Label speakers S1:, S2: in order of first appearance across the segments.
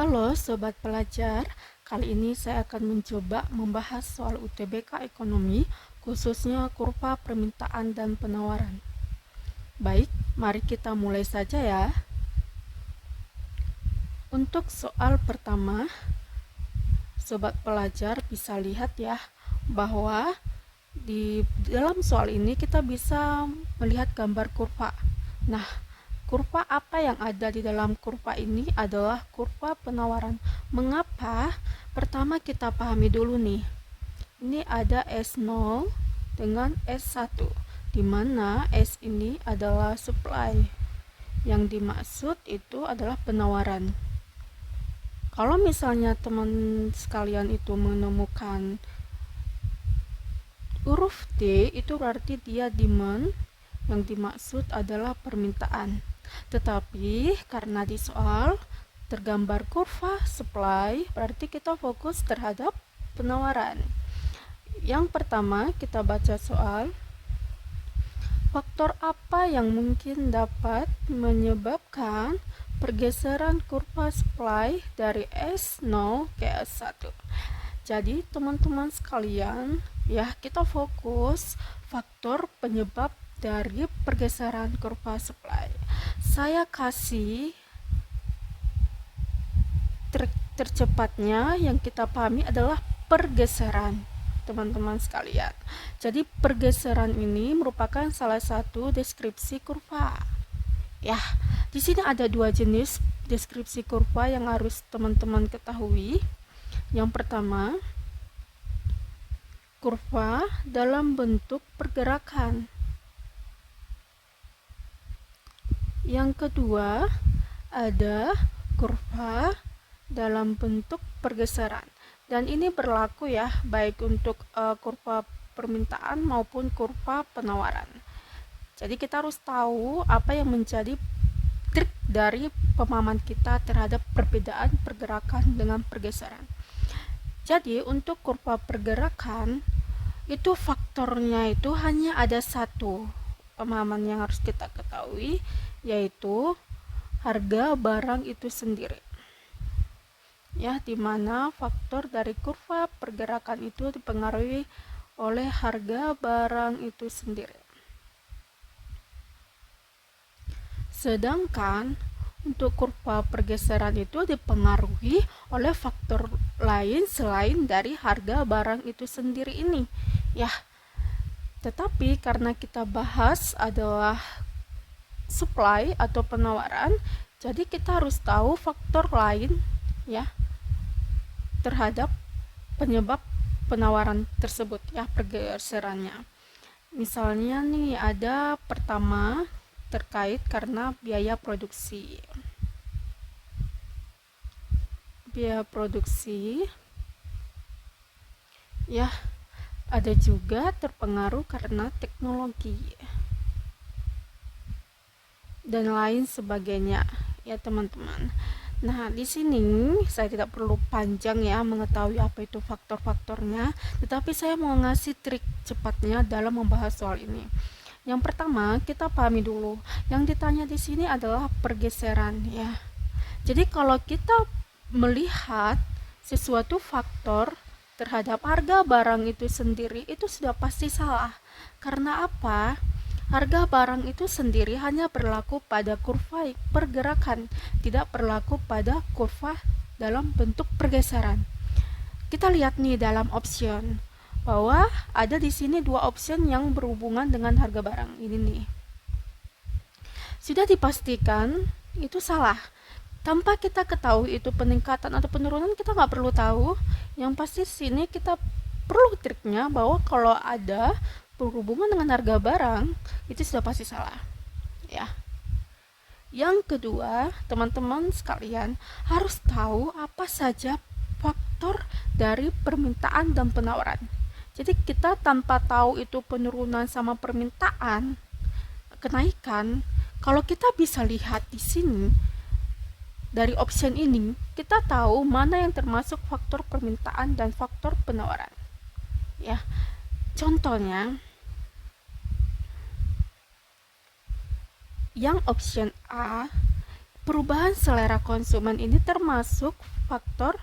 S1: Halo Sobat Pelajar, kali ini saya akan mencoba membahas soal UTBK Ekonomi, khususnya kurva permintaan dan penawaran. Baik, mari kita mulai saja ya. Untuk soal pertama, Sobat Pelajar bisa lihat ya, bahwa di dalam soal ini kita bisa melihat gambar kurva. Nah, kurva apa yang ada di dalam kurva ini adalah kurva penawaran. Mengapa? Pertama kita pahami dulu nih. Ini ada S0 dengan S1, di mana S ini adalah supply. Yang dimaksud itu adalah penawaran. Kalau misalnya teman sekalian itu menemukan huruf D, itu berarti dia demand, yang dimaksud adalah permintaan. Tetapi karena di soal tergambar kurva supply, berarti kita fokus terhadap penawaran. Yang pertama kita baca soal. Faktor apa yang mungkin dapat menyebabkan pergeseran kurva supply dari S0 ke S1? Jadi teman-teman sekalian, ya kita fokus faktor penyebab dari pergeseran kurva supply. Saya kasih trik tercepatnya yang kita pahami adalah pergeseran, teman-teman sekalian. Jadi pergeseran ini merupakan salah satu deskripsi kurva. Ya, di sini ada dua jenis deskripsi kurva yang harus teman-teman ketahui. Yang pertama, kurva dalam bentuk pergerakan. Yang kedua, ada kurva dalam bentuk pergeseran. Dan ini berlaku ya, baik untuk kurva permintaan maupun kurva penawaran. Jadi kita harus tahu apa yang menjadi trik dari pemahaman kita terhadap perbedaan pergerakan dengan pergeseran. Jadi untuk kurva pergerakan itu faktornya itu hanya ada satu pemahaman yang harus kita ketahui, yaitu harga barang itu sendiri. Ya, dimana faktor dari kurva pergerakan itu dipengaruhi oleh harga barang itu sendiri. Sedangkan untuk kurva pergeseran itu dipengaruhi oleh faktor lain selain dari harga barang itu sendiri ini. Ya, tetapi karena kita bahas adalah supply atau penawaran, jadi kita harus tahu faktor lain ya terhadap penyebab penawaran tersebut ya, pergeserannya. Misalnya nih ada pertama terkait karena biaya produksi. Biaya produksi ya, ada juga terpengaruh karena teknologi dan lain sebagainya ya teman-teman. Nah, di sini saya tidak perlu panjang ya mengetahui apa itu faktor-faktornya, tetapi saya mau ngasih trik cepatnya dalam membahas soal ini. Yang pertama, kita pahami dulu. Yang ditanya di sini adalah pergeseran ya. Jadi kalau kita melihat sesuatu faktor terhadap harga barang itu sendiri, itu sudah pasti salah. Karena apa? Harga barang itu sendiri hanya berlaku pada kurva pergerakan, tidak berlaku pada kurva dalam bentuk pergeseran. Kita lihat nih dalam option bahwa ada di sini dua option yang berhubungan dengan harga barang ini nih. Sudah dipastikan itu salah. Tanpa kita ketahui itu peningkatan atau penurunan, kita nggak perlu tahu. Yang pasti sini kita perlu triknya bahwa kalau ada berhubungan dengan harga barang, itu sudah pasti salah. Ya. Yang kedua, teman-teman sekalian harus tahu apa saja faktor dari permintaan dan penawaran. Jadi kita tanpa tahu itu penurunan sama permintaan, kenaikan, kalau kita bisa lihat di sini dari option ini, kita tahu mana yang termasuk faktor permintaan dan faktor penawaran. Ya. Contohnya, yang option A perubahan selera konsumen ini termasuk faktor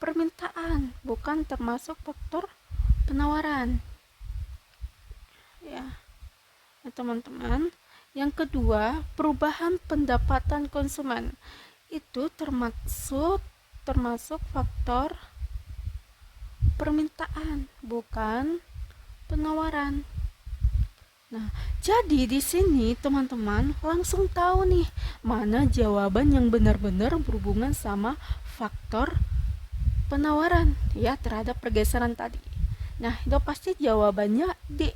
S1: permintaan, bukan termasuk faktor penawaran. Ya, teman-teman. Yang kedua, perubahan pendapatan konsumen. Itu termasuk faktor permintaan, bukan penawaran. Nah, jadi di sini teman-teman langsung tahu nih mana jawaban yang benar-benar berhubungan sama faktor penawaran ya terhadap pergeseran tadi. Nah, itu pasti jawabannya D,